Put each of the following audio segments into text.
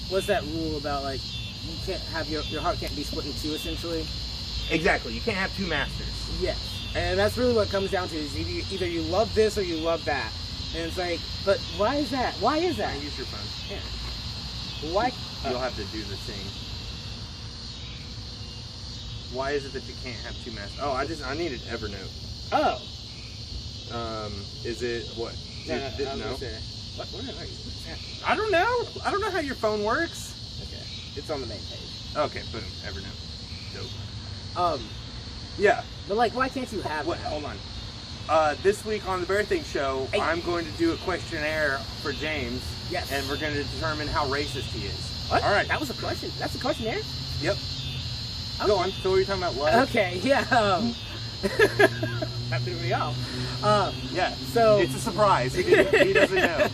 what's that rule about, like, you can't have your heart can't be split in two, essentially? Exactly. You can't have two masters. Yes. And that's really what it comes down to, is either you love this or you love that. And it's like, but why is that? Why is that? Use your phone. Yeah. Why? You'll have to do the thing. Why is it that you can't have two masters? Oh, I needed Evernote. Oh. Is it what? No. What are you? I don't know. I don't know how your phone works. Okay. It's on the main page. Okay, boom. Evernote. Dope. Yeah. But like, why can't you have What? that? Hold on. This week on the Bear Thing Show, Hey. I'm going to do a questionnaire for James. Yes. And we're going to determine how racist he is. What? All right. That was a question. That's a questionnaire? Yep. Okay. Go on. So what are you talking about? Love? Okay, yeah. That threw me off. Yeah. So it's a surprise. He doesn't know.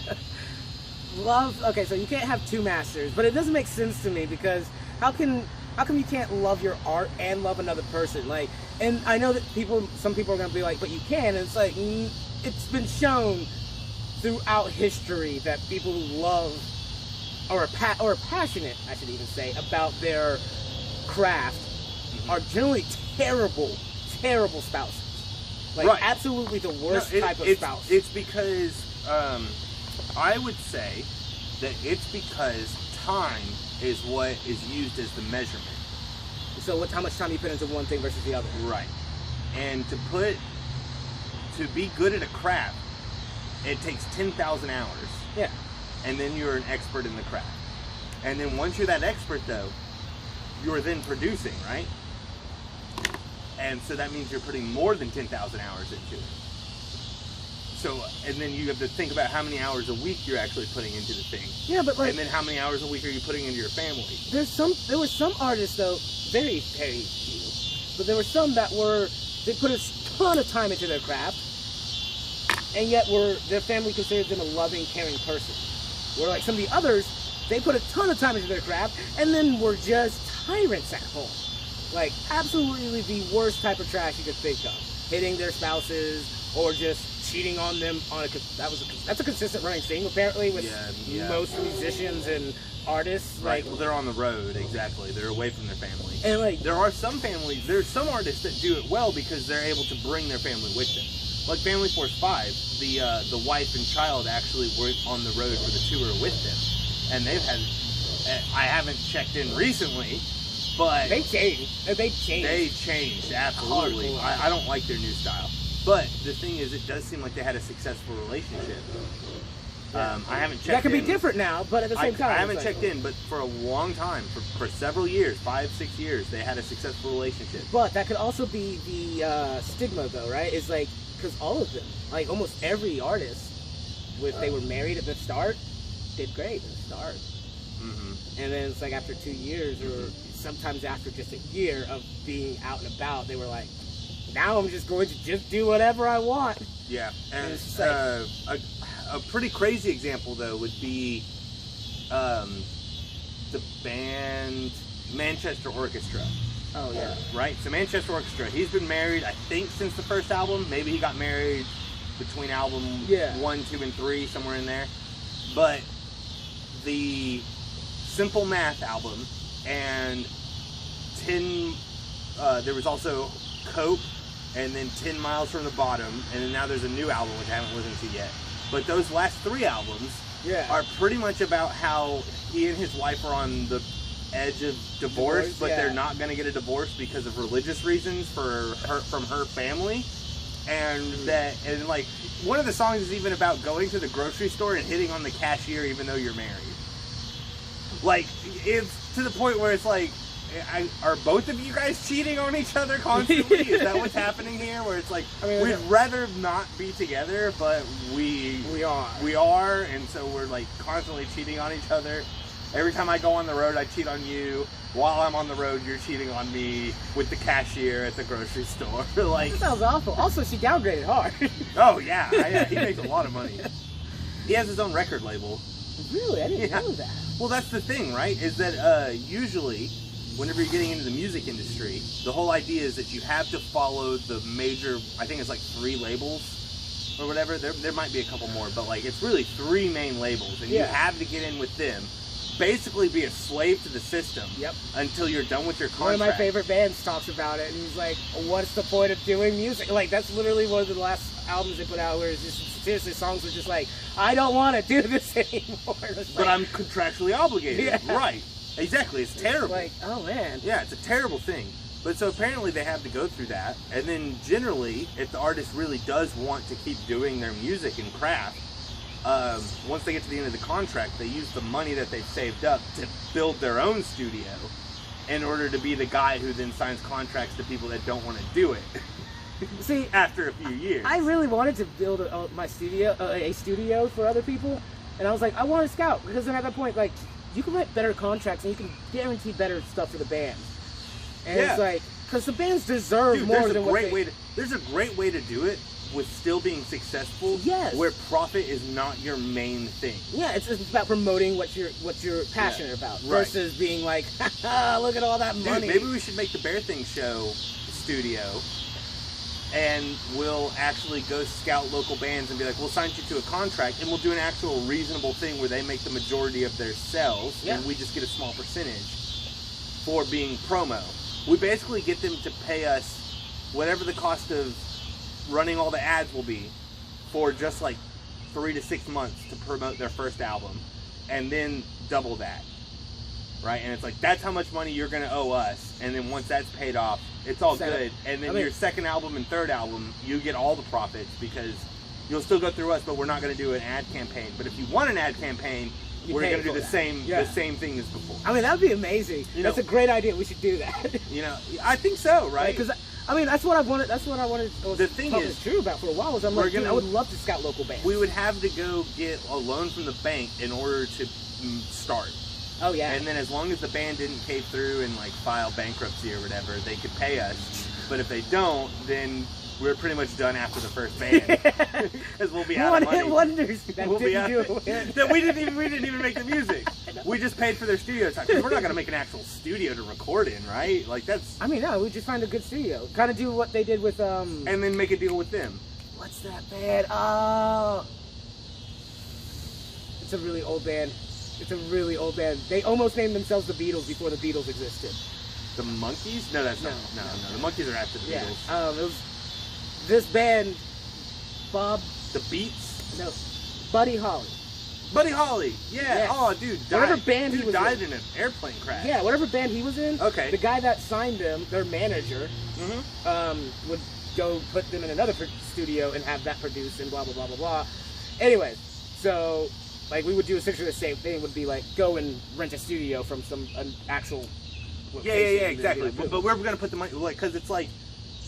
Love. Okay, so you can't have two masters, but it doesn't make sense to me, because how come you can't love your art and love another person? Like, and I know that some people are gonna be like, but you can. And it's like, it's been shown throughout history that people who love or are passionate, I should even say, about their craft are generally terrible spouses. Like, right. Absolutely the worst type of spouse. It's because I would say that it's because time is what is used as the measurement. So how much time you put into one thing versus the other. Right. And to be good at a craft, it takes 10,000 hours. Yeah. And then you're an expert in the craft. And then once you're that expert, though, you're then producing, right? And so that means you're putting more than 10,000 hours into it. So, and then you have to think about how many hours a week you're actually putting into the thing. Yeah, but like, and then how many hours a week are you putting into your family? There were some artists, though, very, very few, but there were some that they put a ton of time into their craft, and yet their family considered them a loving, caring person. Where like some of the others, they put a ton of time into their craft, and then were just tyrants at home. Like, absolutely the worst type of trash you could think of. Hitting their spouses, or just cheating on them on that's a consistent running thing, apparently, with most musicians and artists. Right. Like, Well, they're on the road, exactly. They're away from their family. And like, there's some artists that do it well because they're able to bring their family with them. Like Family Force 5, the wife and child actually were on the road for the tour with them. And they've had, I haven't checked in recently, but they changed. They changed, absolutely. I don't like their new style. But the thing is, it does seem like they had a successful relationship. I haven't checked in. That could be different now, but at the same time. I haven't checked in, but for a long time, for several years, 5-6 years, they had a successful relationship. But that could also be the stigma, though, right? It's like, because all of them, like almost every artist, if they were married at the start, did great at the start. Mm-hmm. And then it's like after 2 years, or sometimes after just a year of being out and about, they were like, now I'm just going to just do whatever I want. Yeah, and it's like, a pretty crazy example, though, would be the band Manchester Orchestra. Oh, yeah. Right? So Manchester Orchestra, he's been married, I think, since the first album. Maybe he got married between album 1, 2, and 3, somewhere in there. But the Simple Math album and there was also Cope, and then 10 Miles from the Bottom, and then now there's a new album which I haven't listened to yet. But those last 3 albums are pretty much about how he and his wife are on the edge of divorce, but they're not going to get a divorce because of religious reasons from her family. And like one of the songs is even about going to the grocery store and hitting on the cashier even though you're married. Like, it's to the point where it's like, are both of you guys cheating on each other constantly? Is that what's happening here? Where it's like, we'd rather not be together, but we are, and so we're like constantly cheating on each other. Every time I go on the road, I cheat on you. While I'm on the road, you're cheating on me with the cashier at the grocery store. Like, that sounds awful. Also, she downgraded hard. Oh yeah, he makes a lot of money. He has his own record label. Really? I didn't know that. Well, that's the thing, right? Is that usually, whenever you're getting into the music industry, the whole idea is that you have to follow the major, I think it's like 3 labels or whatever. There might be a couple more, but like it's really 3 main labels, and you have to get in with them. basically be a slave to the system. Yep. Until you're done with your contract. One of my favorite bands talks about it, and he's like, "What's the point of doing music?" Like that's literally one of the last albums they put out, where it's just seriously songs were just like, "I don't want to do this anymore." But I'm contractually obligated. Yeah. Right. Exactly. It's terrible. It's like, oh man. Yeah, it's a terrible thing. But so apparently they have to go through that, and then generally, if the artist really does want to keep doing their music and craft, once they get to the end of the contract, they use the money that they've saved up to build their own studio in order to be the guy who then signs contracts to people that don't want to do it. See, after a few years. I really wanted to build a studio for other people, and I was like, I want to scout, because then at that point, like, you can write better contracts and you can guarantee better stuff for the band. And it's like, because the bands deserve more than what they... There's a great way to do it with still being successful. Yes. Where profit is not your main thing. Yeah, it's about promoting what you're passionate about, versus being like, haha, look at all that money. Dude, maybe we should make the Bear Thing Show studio, and we'll actually go scout local bands and be like, we'll sign you to a contract, and we'll do an actual reasonable thing where they make the majority of their sales, and we just get a small percentage for being promo. We basically get them to pay us whatever the cost of running all the ads will be for just like 3 to 6 months to promote their first album, and then double that, right? And it's like, that's how much money you're gonna owe us, and then once that's paid off, it's all good. And then your second album and third album, you get all the profits, because you'll still go through us, but we're not gonna do an ad campaign. But if you want an ad campaign, we're gonna do the same thing as before. I mean, that would be amazing. That's a great idea. We should do that. You know, I think so, right? Because I mean, that's what I wanted. That's what I wanted. The thing is true about for a while. Was I'm like, I would love to scout local bands. We would have to go get a loan from the bank in order to start. Oh yeah. And then as long as the band didn't cave through and like file bankruptcy or whatever, they could pay us. But if they don't, then we're pretty much done after the first band, because we'll be out of money. One-hit wonders that we'll didn't do it. That we didn't even make the music. We just paid for their studio time, because we're not gonna make an actual studio to record in, right? Like that's. I mean, no, we just find a good studio. Kind of do what they did with And then make a deal with them. What's that band? Oh, it's a really old band. It's a really old band. They almost named themselves the Beatles before the Beatles existed. The Monkees? No, that's not. No. The Monkees are after the Beatles. It was this band, Bob. The Beats? No, Buddy Holly. Buddy Holly, yeah. Oh, dude, whatever band he was died in an airplane crash. Yeah, whatever band he was in. Okay. The guy that signed him, their manager, would go put them in another studio and have that produced and blah blah blah blah blah. Anyways, so like we would do essentially the same thing. Would be like go and rent a studio from an actual. Yeah, exactly. But we're gonna put the money, like, because it's like,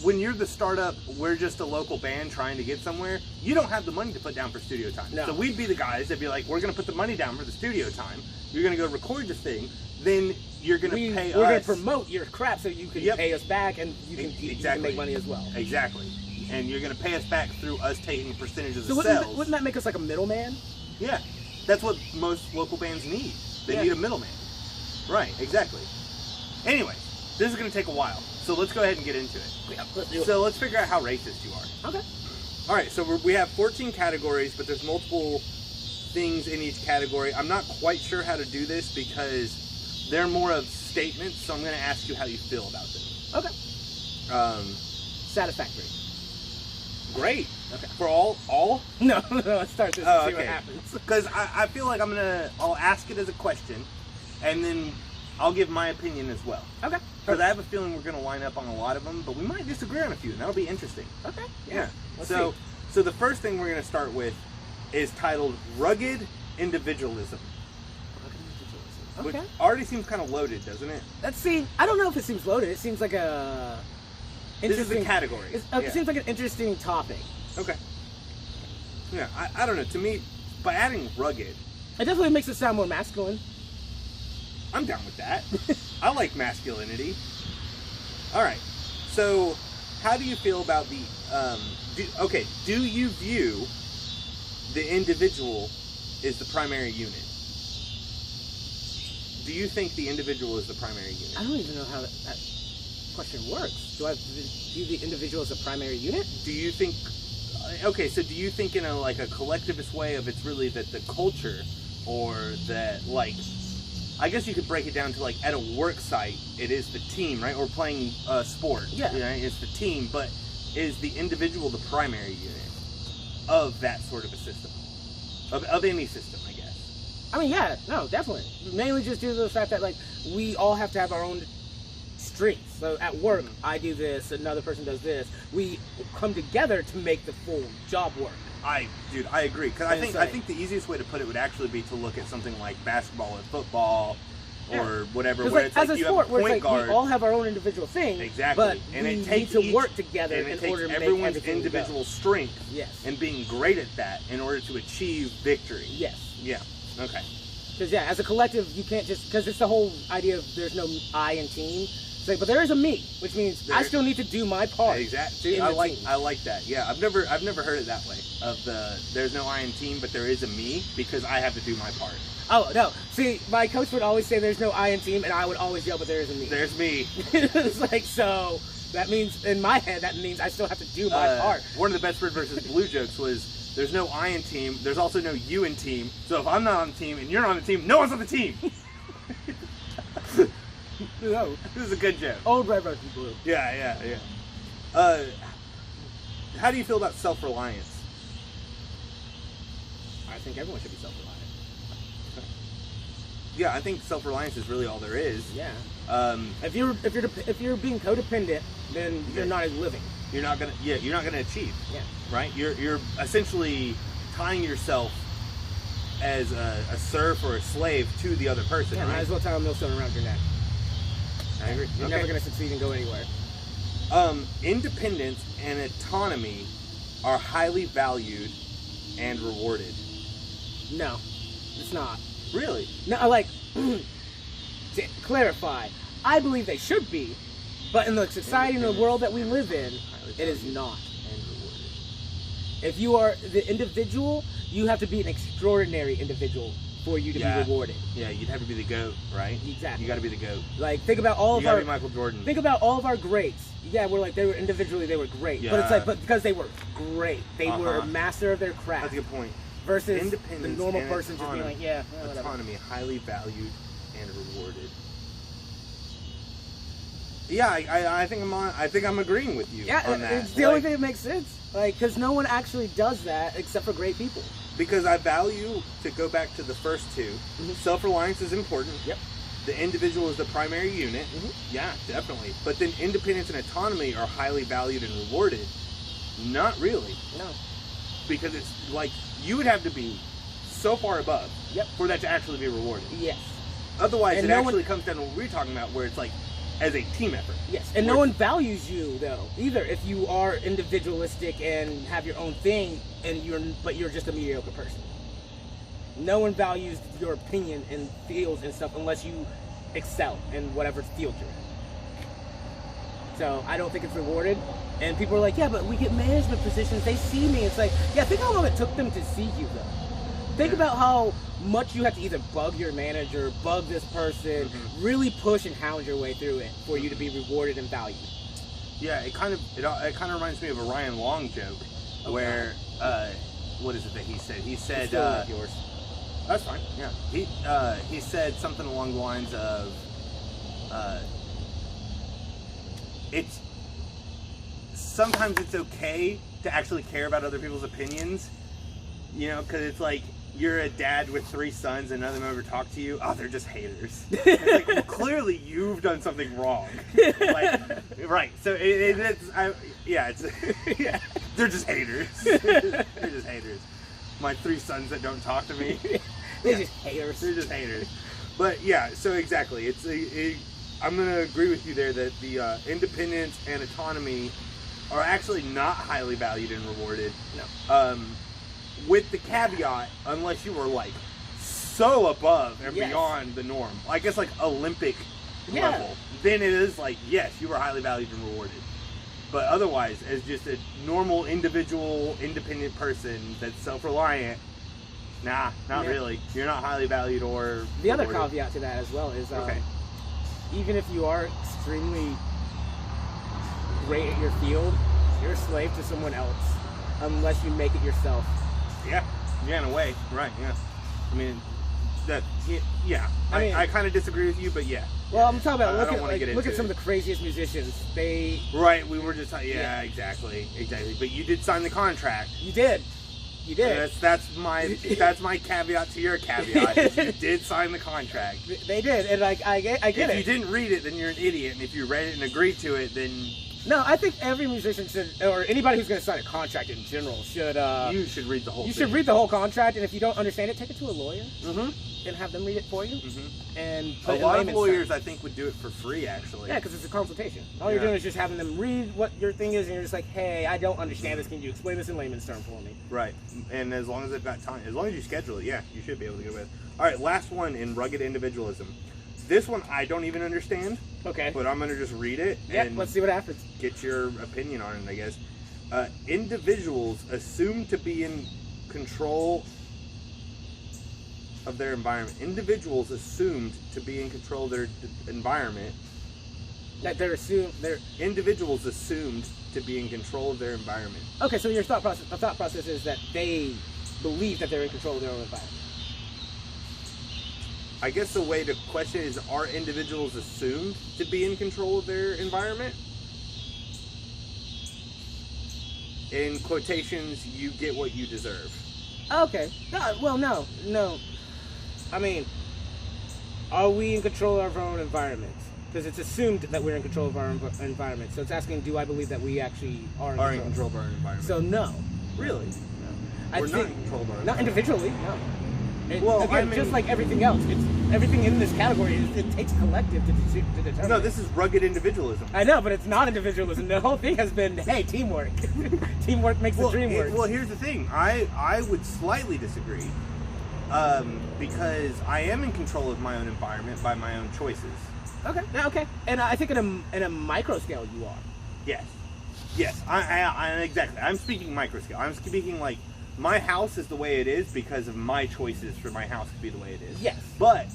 when you're the startup, we're just a local band trying to get somewhere. You don't have the money to put down for studio time. No. So we'd be the guys that'd be like, we're gonna put the money down for the studio time. You're gonna go record the thing. Then you're gonna pay us. We're gonna promote your crap so you can pay us back, and you can make money as well. Exactly. And you're gonna pay us back through us taking a percentage of the sales. Wouldn't that make us like a middleman? Yeah. That's what most local bands need. They need a middleman. Right. Exactly. Anyway, this is going to take a while, so let's go ahead and get into it. Yeah, let's do it. So let's figure out how racist you are. Okay. All right, so we have 14 categories, but there's multiple things in each category. I'm not quite sure how to do this because they're more of statements, so I'm going to ask you how you feel about them. Okay. Satisfactory. Great. Okay. For all? No, let's start this and see what happens. Because I feel like I'll ask it as a question, and then I'll give my opinion as well. Okay. Because I have a feeling we're going to line up on a lot of them, but we might disagree on a few, and that'll be interesting. Okay. Yeah. Let's see. So the first thing we're going to start with is titled Rugged Individualism. Okay. Which already seems kind of loaded, doesn't it? I don't know if it seems loaded. It seems like a This is the category. It seems like an interesting topic. Okay. Yeah, I don't know. To me, by adding rugged, it definitely makes it sound more masculine. I'm down with that. I like masculinity. All right. So, how do you feel about the? Do you view the individual as the primary unit? Do you think the individual is the primary unit? I don't even know how that question works. Do I view the individual as a primary unit? Do you think? Okay, so do you think in a collectivist way of it's really that the culture, or that I guess you could break it down to like at a work site, it is the team, right? Or playing a sport. Yeah. Right? It's the team, but is the individual the primary unit of that sort of a system? Of any system, I guess. I mean, yeah, no, definitely. Mainly just due to the fact that, like, we all have to have our own strengths. So at work, I do this, another person does this. We come together to make the full job work. Dude, I agree. Because I think the easiest way to put it would actually be to look at something like basketball or football or whatever, where like, it's like as a you sport, have a point guard. We all have our own individual thing. Exactly. But and we it takes need to work together in order to make everyone's everything individual go. strength Yes. and being great at that in order to achieve victory. Yes. Yeah. Okay. Because, yeah, as a collective, you can't just... Because it's the whole idea of there's no I in team. It's like, but there is a me, which means I still need to do my part. Exactly. I like that. Yeah, I've never heard it that way. Of there's no I in team, but there is a me because I have to do my part. Oh, no. See, my coach would always say there's no I in team, and I would always yell, but there is a me. There's me. It's like, so that means, in my head, that means I still have to do my part. One of the best Red versus Blue jokes was, there's no I in team, there's also no you in team, so if I'm not on the team and you're not on the team, no one's on the team. No. This is a good joke. Old Red versus Blue. Yeah. How do you feel about self-reliance? I think everyone should be self-reliant. Yeah, I think self-reliance is really all there is. Yeah. If you're being codependent, then you're not living. You're not gonna achieve. Yeah. Right? You're essentially tying yourself as a serf or a slave to the other person. Yeah, right? might as well tie a millstone around your neck. I agree. You're never gonna succeed and go anywhere. Independence and autonomy are highly valued and rewarded. No, it's not. Really? No, like, to clarify, I believe they should be, but in the society and the world that we live in, it is not. And rewarded. If you are the individual, you have to be an extraordinary individual for you to be rewarded. Yeah, you'd have to be the GOAT, right? Exactly. You got to be the GOAT. Like, think about all of our... You got to be Michael Jordan. Think about all of our greats. Yeah, we're like, they were individually, they were great. Yeah. But it's like, but because they were great. They were a master of their craft. That's a good point. Versus Independence the normal and person just being like, yeah, whatever. Autonomy, highly valued and rewarded. Yeah, I think I'm agreeing with you on that. It's the only thing that makes sense. Like, because no one actually does that except for great people. Because I value, to go back to the first two, self-reliance is important. Yep. The individual is the primary unit. Yeah, definitely. But then independence and autonomy are highly valued and rewarded. Not really. No. Because it's like, you would have to be so far above for that to actually be rewarded. Yes. Otherwise, it actually comes down to what we're talking about, where it's like, as a team effort. Yes, and no one values you though either. If you are individualistic and have your own thing, and you're just a mediocre person. No one values your opinion and fields and stuff unless you excel in whatever field you're in. So I don't think it's rewarded. And people are like, yeah, but we get management positions. They see me. It's like, yeah, think how long it took them to see you though. Think about how much you have to either bug your manager, bug this person, really push and hound your way through it for you to be rewarded and valued. Yeah, it kind of reminds me of a Ryan Long joke, where what is it that he said? He said, yours. That's fine. Yeah, he said something along the lines of, sometimes it's okay to actually care about other people's opinions, you know, because it's like, you're a dad with 3 sons and none of them ever talk to you. Oh, they're just haters. It's like, well, clearly you've done something wrong. Like, right. So they're just haters. They're just haters. My 3 sons that don't talk to me. They're just haters. They're just haters. But yeah, so exactly. I'm going to agree with you there that the independence and autonomy are actually not highly valued and rewarded. No. With the caveat, unless you were like so above and beyond the norm, I guess like Olympic level, then it is like, yes, you were highly valued and rewarded. But otherwise, as just a normal individual, independent person that's self-reliant, nah, not really. You're not highly valued or the rewarded. other caveat to that as well is, even if you are extremely great at your field, you're a slave to someone else unless you make it yourself. Yeah, in a way, right, yeah. I mean, I kind of disagree with you, but yeah. Well, I'm talking about look at some of the craziest musicians. Right, we were just exactly. But you did sign the contract. You did. That's my caveat to your caveat. You did sign the contract. They did, and I get it. If you didn't read it, then you're an idiot, and if you read it and agreed to it, then no. I think every musician should, or anybody who's going to sign a contract in general should. You should read the whole. You should read the whole contract, and if you don't understand it, take it to a lawyer. And have them read it for you. And a lot of lawyers, I think, would do it for free, actually. Yeah, because it's a consultation. All you're doing is just having them read what your thing is, and you're just like, hey, I don't understand this. Can you explain this in layman's terms for me? Right. And as long as they've got time, as long as you schedule it, you should be able to go with. All right, last one in rugged individualism. This one I don't even understand. Okay. But I'm going to just read it. And let's see what happens. Get your opinion on it, I guess. Individuals assumed to be in control of their environment. Individuals assumed to be in control of their environment. That individuals assumed to be in control of their environment. Okay, so your thought process is that they believe that they're in control of their own environment. I guess the way to question is, are individuals assumed to be in control of their environment? In quotations, you get what you deserve. Okay. No. I mean, are we in control of our own environment? Because it's assumed that we're in control of our environment. So it's asking, do I believe that we actually are in control of our environment? So no. Really? No. We're not in control of our environment. Not individually, no. And well, again, just like everything else, everything in this category, it takes collective to determine. No, this is rugged individualism. I know, but it's not individualism. The whole thing has been, hey, teamwork. Teamwork makes the dream work. Well, here's the thing. I would slightly disagree. Because I am in control of my own environment by my own choices. Okay. And I think in a micro scale you are. Yes. I exactly. I'm speaking micro scale. I'm speaking like my house is the way it is because of my choices for my house to be the way it is. Yes. But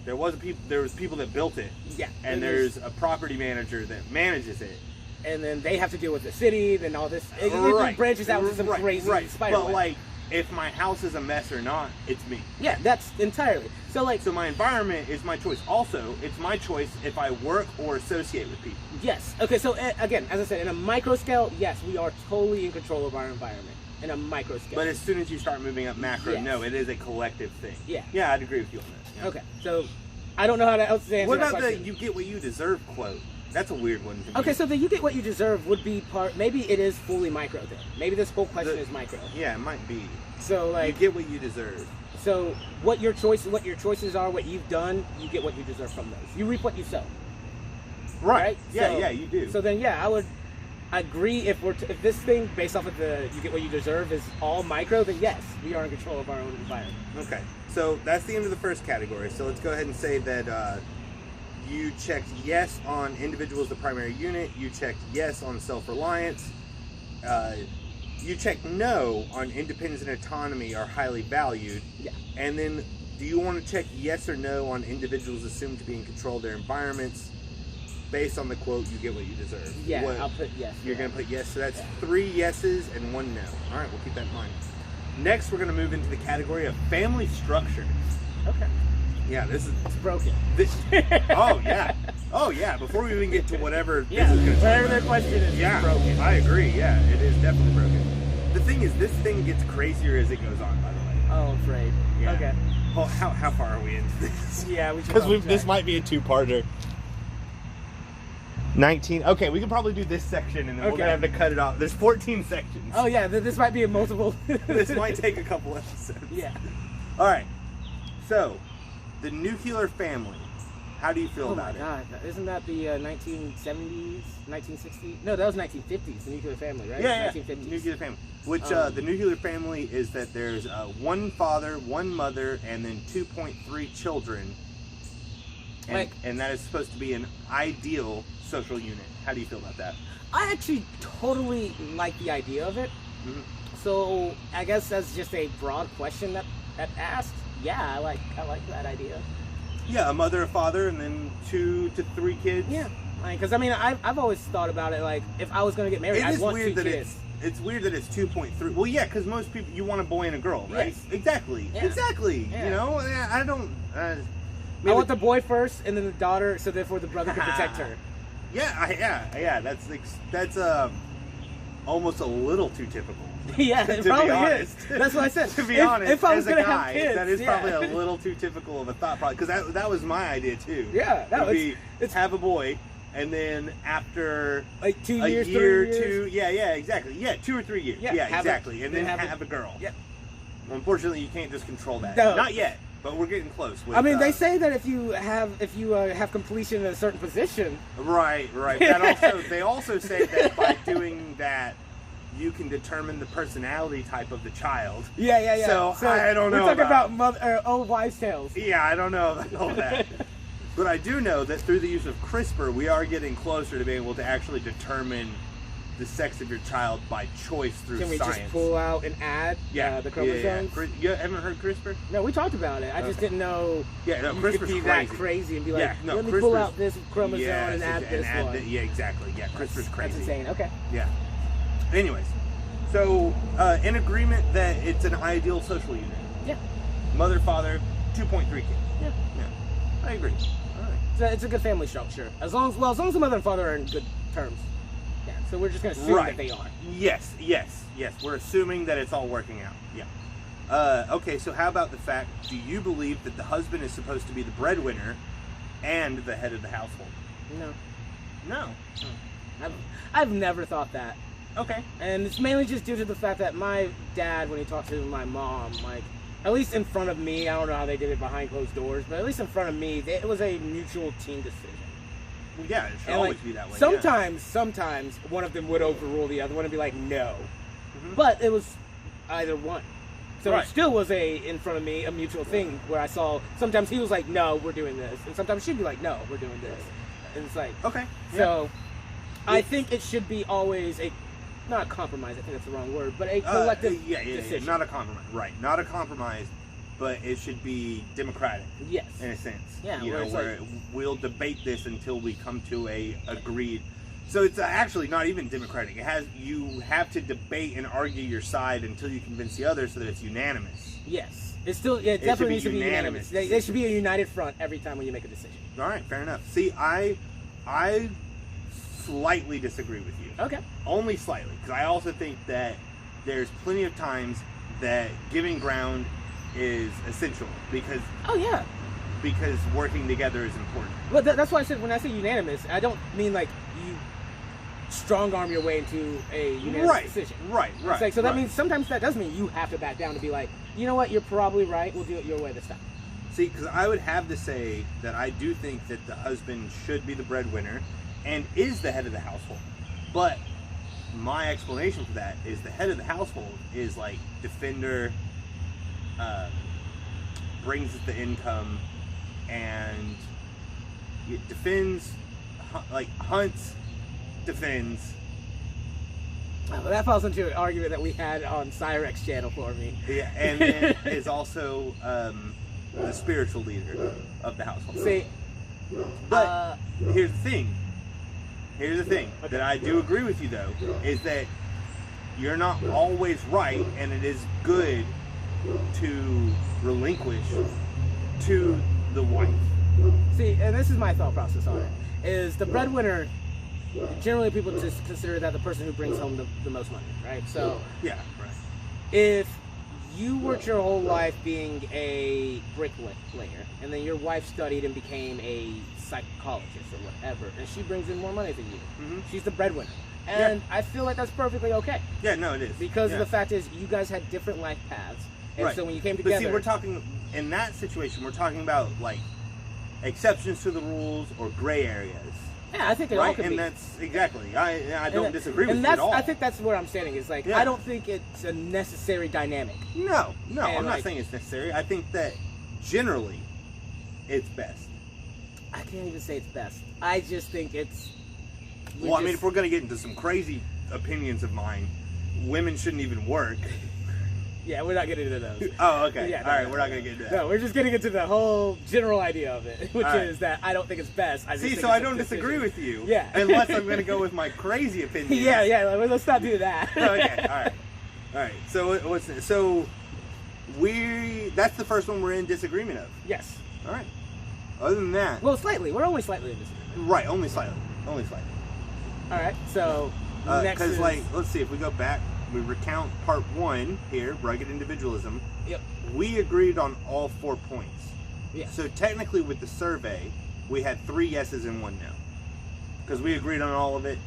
there was people that built it. Yeah. And there's a property manager that manages it. And then they have to deal with the city, then all this. It branches out into some crazy spider web. Like, if my house is a mess or not, it's me. Yeah, that's entirely. So my environment is my choice. Also, it's my choice if I work or associate with people. Yes. Okay, so again, as I said, in a micro scale, yes, we are totally in control of our environment. In a micro scale. But as soon as you start moving up macro, no, it is a collective thing. Yeah. Yeah, I'd agree with you on that. Yeah. Okay, so I don't know how to else to answer What that about question. the "you get what you deserve" quote? That's a weird one to me. Okay, so the "you get what you deserve" would be maybe it is fully micro then. Maybe this whole question is micro. Yeah, it might be. So like, you get what you deserve. So what your choices are, what you've done, you get what you deserve from those. You reap what you sow. Right? Yeah, you do. So then, I would agree if this thing based off of the "you get what you deserve" is all micro, then yes, we are in control of our own environment. Okay, so that's the end of the first category. So let's go ahead and say that you checked yes on individual as the primary unit. You checked yes on self-reliance. You checked no on independence and autonomy are highly valued. Yeah. And then, do you want to check yes or no on individuals assumed to be in control of their environments? Based on the quote, you get what you deserve. Yeah, I'll put yes. You're going to put yes. So that's 3 yeses and 1 no. All right, we'll keep that in mind. Next, we're going to move into the category of family structure. Okay. Yeah, it's broken. Oh yeah. Before we even get to whatever this is going to whatever their question is, it's broken. I agree. Yeah, it is definitely broken. The thing is, this thing gets crazier as it goes on. By the way. Oh, I'm afraid. Yeah. Okay. Well, how far are we into this? Yeah, we should. Because this might be a 2-parter. 19. Okay, we can probably do this section, and then we're gonna have to cut it off. There's 14 sections. Oh yeah, this might be a multiple. This might take a couple episodes. Yeah. All right. So, the nuclear family. How do you feel about it? Oh my God! Isn't that the 1970s, 1960s? No, that was 1950s. The nuclear family, right? Yeah, 1950s. Nuclear family. Which the nuclear family is that there's 1 father, 1 mother, and then 2.3 children. And that is supposed to be an ideal social unit. How do you feel about that? I actually totally like the idea of it. Mm-hmm. So I guess that's just a broad question that asked. Yeah, I like that idea. Yeah, a mother, a father, and then 2 to 3 kids. Yeah, because I mean, I've always thought about it like if I was going to get married, I'd want 2 kids. it's weird that it's 2.3. Well, yeah, because most people, you want a boy and a girl, right? Yes. Exactly. Yeah. Exactly. Yeah. You know, I don't. I want the boy first, and then the daughter, so therefore the brother can protect her. Yeah. That's almost a little too typical. Yeah, it probably is. That's what I said. To be honest, if I was as a gonna guy, have kids, that is probably a little too typical of a thought process. Because that was my idea too. Yeah, it's have a boy, and then after like 2 years, a year, 3 years. yeah, exactly. Yeah, 2 or 3 years. Yeah, exactly. And then have a girl. Yep. Unfortunately, you can't just control that. No. Not yet, but we're getting close. With, I mean, they say that if you have completion in a certain position. Right. They also say that by doing that, you can determine the personality type of the child. Yeah. So I don't know. We're talking about old wives' tales. Yeah, I don't know about all that. But I do know that through the use of CRISPR, we are getting closer to being able to actually determine the sex of your child by choice through science. Can we just pull out and add the chromosomes? You haven't heard CRISPR? No, we talked about it. I just didn't know. Yeah, no, you CRISPR's could be crazy. that crazy and be like, let me CRISPR's, pull out this chromosome and add this one. Yeah, exactly. Yeah, CRISPR's crazy. That's insane. Okay. Yeah. Anyways, so in agreement that it's an ideal social unit. Yeah. Mother, father, 2.3 kids. Yeah. I agree. All right. It's a good family structure. As long as the mother and father are in good terms. Yeah. So we're just gonna assume that they are. Yes. We're assuming that it's all working out. Yeah. Okay. So how about the fact? Do you believe that the husband is supposed to be the breadwinner and the head of the household? No. I've never thought that. Okay. And it's mainly just due to the fact that my dad, when he talked to my mom, like, at least in front of me, I don't know how they did it behind closed doors, but at least in front of me, it was a mutual team decision. Well, yeah, it should always be that way. Sometimes one of them would overrule the other one and be like, no. Mm-hmm. But it was either one. So it still was in front of me, a mutual thing where I saw, sometimes he was like, no, we're doing this. And sometimes she'd be like, no, we're doing this. And it's like, okay. So I think it should be always not a compromise, I think that's the wrong word, but a collective decision. Not a compromise. Right. Not a compromise, but it should be democratic. Yes. In a sense. Yeah. Where we'll debate this until we come to a agreed. So it's actually not even democratic. You have to debate and argue your side until you convince the other so that it's unanimous. Yes. It definitely needs to be unanimous. There should be a united front every time when you make a decision. All right, fair enough. See, I slightly disagree with you. Okay. Only slightly, because I also think that there's plenty of times that giving ground is essential because because working together is important. Well, that's why I said when I say unanimous, I don't mean like you strong arm your way into a unanimous decision. Right. It's like, so that means sometimes that does mean you have to back down to be like, you know what, you're probably right. We'll do it your way this time. See, because I would have to say that I do think that the husband should be the breadwinner and is the head of the household. But my explanation for that is the head of the household is like defender, brings the income, and it defends, like hunts, defends. Well, that falls into an argument that we had on Cyrex channel for me. Yeah, and then is also the spiritual leader of the household. See, but here's the thing. That I do agree with you though, is that you're not always right, and it is good to relinquish to the wife. See, and this is my thought process on it, is the breadwinner, generally people just consider that the person who brings home the most money, right? So, yeah, right. If you worked your whole life being a bricklayer, and then your wife studied and became a psychologist or whatever, and she brings in more money than you, she's the breadwinner. And I feel like that's perfectly okay. Yeah, no, it is. Because the fact is, you guys had different life paths. And so when you came together... But see, we're talking, in that situation, we're talking about, like, exceptions to the rules or gray areas. Yeah, I think it all could be. And that's, exactly, I don't disagree with you at all. I think that's what I'm saying, is like, I don't think it's a necessary dynamic. No, I'm not saying it's necessary. I think that, generally, it's best. I can't even say it's best. I just think it's... Well, I mean, if we're going to get into some crazy opinions of mine, women shouldn't even work. Yeah, we're not getting into those. Oh, okay. Yeah, all right, we're not going to get into that. No, we're just getting into the whole general idea of it, which is that I don't think it's best. So I don't disagree with you. Yeah. Unless I'm going to go with my crazy opinion. Yeah, let's not do that. Okay, all right. So that's the first one we're in disagreement of. Yes. All right. Other than that. Well, slightly. We're only slightly in disagreement. Right, only slightly. All right, so next is... Because, let's see, if we go back, we recount part 1 here, rugged individualism. Yep. We agreed on all 4 points. Yeah. So technically with the survey, we had 3 yeses and 1 no. Because we agreed on all of it.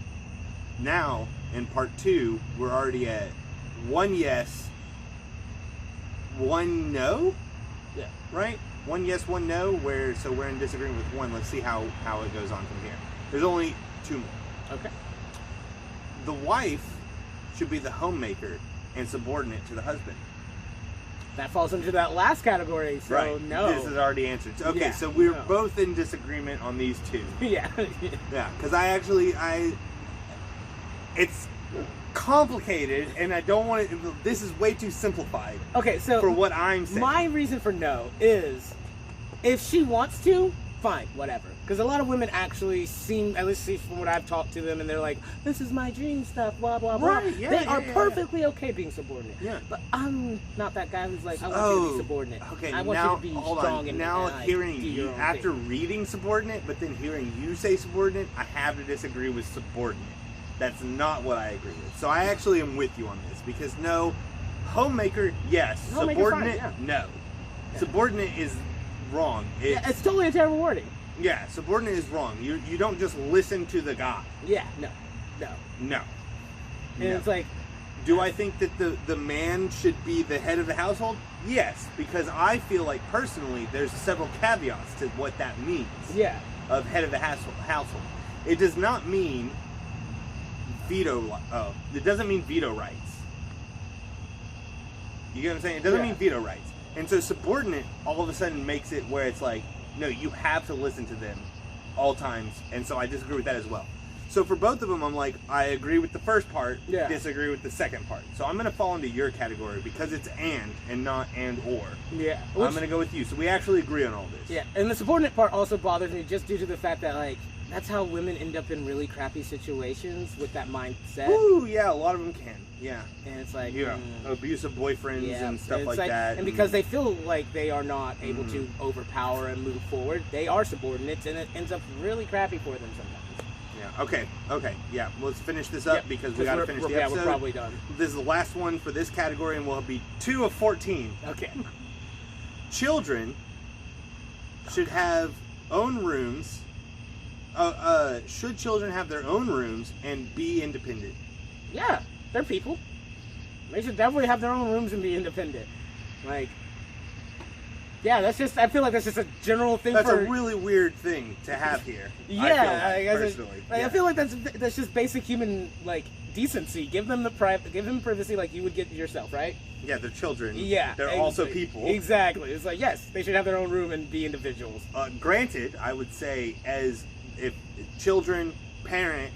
Now, in part 2, we're already at 1 yes, 1 no? Yeah. Right? 1 yes, 1 no, so we're in disagreement with 1. Let's see how it goes on from here. There's only 2 more. Okay. The wife should be the homemaker and subordinate to the husband. That falls into that last category, so right. No. This is already answered. Okay, yeah, so we're both in disagreement on these 2. Yeah. Yeah, because it's complicated, and I don't want to, this is way too simplified. Okay, so for what I'm saying. My reason for no is, if she wants to, fine, whatever. Because a lot of women actually seem, at least from what I've talked to them, and they're like, this is my dream stuff, blah, blah, blah. Right, yeah, they are perfectly okay being subordinate. Yeah. But I'm not that guy who's like, I want you to be subordinate. Okay, I want you to be strong and hearing you, after reading subordinate, but then hearing you say subordinate, I have to disagree with subordinate. That's not what I agree with. So I actually am with you on this, because no, homemaker, yes. Subordinate, fine, yeah. No. Yeah. Subordinate is wrong. It's totally a terrible wording. Yeah, subordinate is wrong. You don't just listen to the guy. Yeah, no. And it's like... Do I think that the man should be the head of the household? Yes, because I feel like personally there's several caveats to what that means. Yeah. Of head of the household. It does not mean it doesn't mean veto rights. You get what I'm saying? It doesn't mean veto rights. And so subordinate all of a sudden makes it where it's like, no, you have to listen to them all times. And so I disagree with that as well. So for both of them, I'm like, I agree with the first part, disagree with the second part. So I'm going to fall into your category because it's and not and or. Yeah. I'm going to go with you. So we actually agree on all this. Yeah. And the subordinate part also bothers me just due to the fact that, like, that's how women end up in really crappy situations with that mindset. Ooh, yeah, a lot of them can. Yeah. And it's like... abusive boyfriends and stuff like that. And because they feel like they are not able to overpower and move forward, they are subordinates, and it ends up really crappy for them sometimes. Yeah, okay. Yeah, let's finish this up because we got to finish the episode. Yeah, we're probably done. This is the last one for this category, and we'll be 2 of 14. Okay. Children should have own rooms... should children have their own rooms and be independent? Yeah, they're people. They should definitely have their own rooms and be independent. Like, yeah, that's just, I feel like that's just a general thing. That's a really weird thing to have here. Yeah, personally. I feel like that's just basic human, like, decency. Give them privacy like you would give yourself, right? Yeah, they're children. Yeah. They're also people. Exactly. It's like, yes, they should have their own room and be individuals. Granted, I would say if children parent,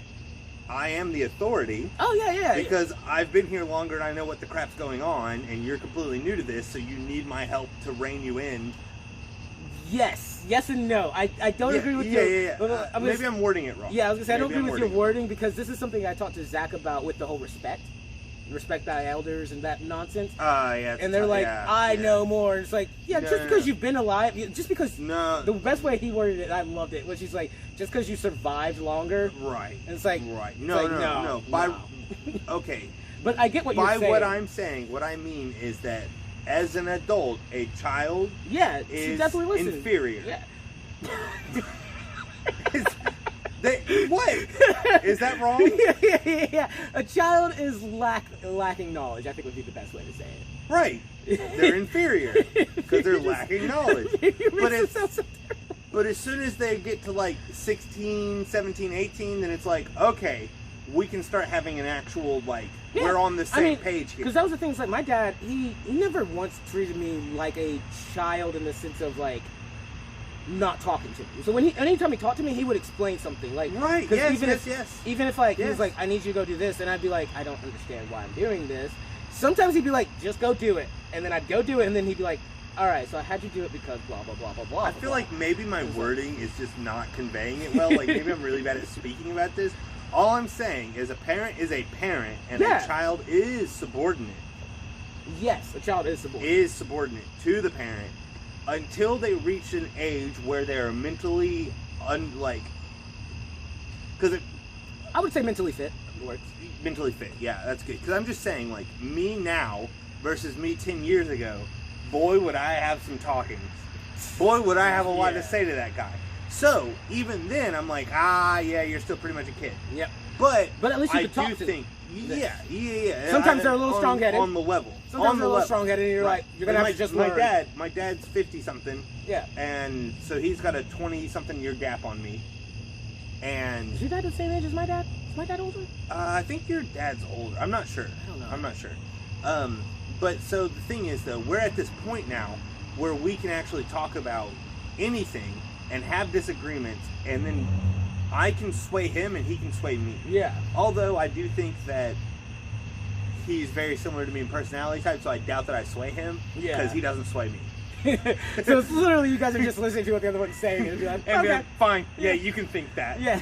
I am the authority. Oh, yeah. Because I've been here longer and I know what the crap's going on, and you're completely new to this, so you need my help to rein you in. Yes and no. I don't agree with you. Yeah. Maybe I'm wording it wrong. Yeah, I was going to say, I don't agree with your wording, because this is something I talked to Zach about with the whole respect thy elders and that nonsense. Yeah. And they're like, I know more. It's like, just because you've been alive, just because... No. The best way he worded it, I loved it, was he's like, just because you survived longer. Right. And it's like... Right. No. Okay. But I get what you're saying. By what I'm saying, what I mean is that as an adult, a child is inferior. Yeah. What? Is that wrong? Yeah. A child is lacking knowledge, I think would be the best way to say it. Right. They're inferior because they're lacking knowledge. But as soon as they get to like 16, 17, 18, then it's like, okay, we can start having an actual, like, we're on the same page here. Because that was the thing, it's like, my dad, he never once treated me like a child in the sense of, like, not talking to me. So anytime he talked to me, he would explain something. Like, right, even if like, he was like, I need you to go do this, and I'd be like, I don't understand why I'm doing this. Sometimes he'd be like, just go do it. And then I'd go do it, and then he'd be like, all right, so I had you do it because blah, blah, blah, blah, blah. I feel like maybe my wording is just not conveying it well. Like, maybe I'm really bad at speaking about this. All I'm saying is a parent is a parent, and a child is subordinate. Yes, a child is subordinate. Is subordinate to the parent until they reach an age where they're mentally, because I would say mentally fit. Works. Mentally fit, yeah, that's good. Because I'm just saying, like, me now versus me 10 years ago, boy, would I have some talkings. Boy, would I have a lot to say to that guy. So, even then, I'm like, yeah, you're still pretty much a kid. Yep. But at least you could talk to think, yeah. Sometimes they're a little strong-headed. On the level. Sometimes they're a little strong-headed, and you're like, you're going to have to just learn. My dad's 50-something. Yeah. And so he's got a 20-something year gap on me. And is your dad the same age as my dad? Is my dad older? I think your dad's older. I'm not sure. I don't know. I'm not sure. But so the thing is, though, we're at this point now where we can actually talk about anything and have disagreements, and then I can sway him and he can sway me. Yeah. Although I do think that he's very similar to me in personality type, so I doubt that I sway him because he doesn't sway me. So it's literally you guys are just listening to what the other one's saying and be like, okay, like, fine. Yeah, you can think that. Yeah.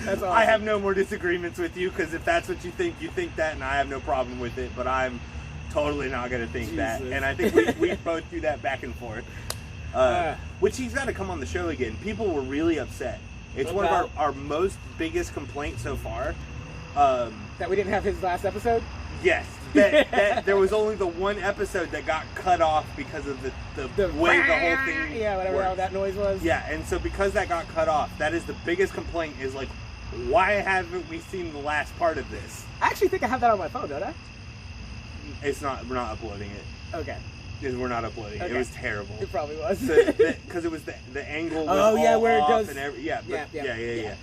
That's awesome. I have no more disagreements with you because if that's what you think that, and I have no problem with it, but I'm totally not going to think that. And I think we both do that back and forth. Which he's got to come on the show again. People were really upset. It's one of our most biggest complaints so far. That we didn't have his last episode? Yes. That there was only the one episode that got cut off because of the way the whole thing whatever all that noise was. Yeah, and so because that got cut off, that is the biggest complaint is like, why haven't we seen the last part of this? I actually think I have that on my phone, don't I? It's not. We're not uploading it. Okay. We're not uploading it. It was terrible. It probably was. Because it was the angle was where it does. And yeah.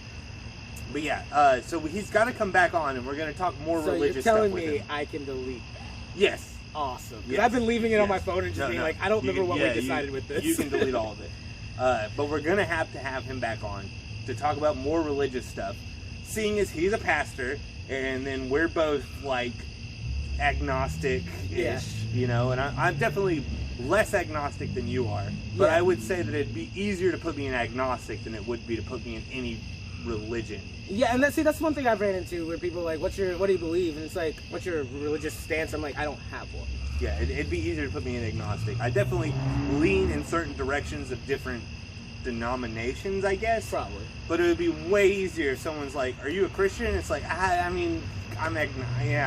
But yeah, so he's got to come back on, and we're going to talk more religious stuff with him. So you're telling me I can delete that? Yes. Awesome. Because I've been leaving it on my phone and just being like, I don't remember what we decided with this. You can delete all of it. But we're going to have him back on to talk about more religious stuff, seeing as he's a pastor, and then we're both, like, agnostic-ish, you know, and I'm definitely less agnostic than you are, but I would say that it'd be easier to put me in agnostic than it would be to put me in any religion. Yeah, and that's one thing I've ran into where people are like, what do you believe? And it's like, what's your religious stance? I'm like, I don't have one. Yeah, it'd be easier to put me in agnostic. I definitely lean in certain directions of different denominations, I guess. Probably. But it would be way easier if someone's like, are you a Christian? It's like, I mean, I'm agnostic.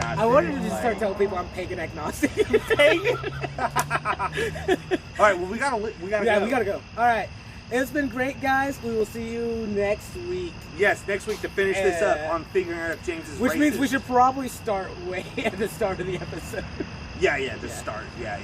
I wanted to just start telling people I'm pagan agnostic. Pagan? Alright, well, we gotta go. We gotta go. Alright. It's been great, guys. We will see you next week. Yes, next week to finish this up on figuring out if James is Which racist. means we should probably start way at the start of the episode. Yeah, start. Yeah.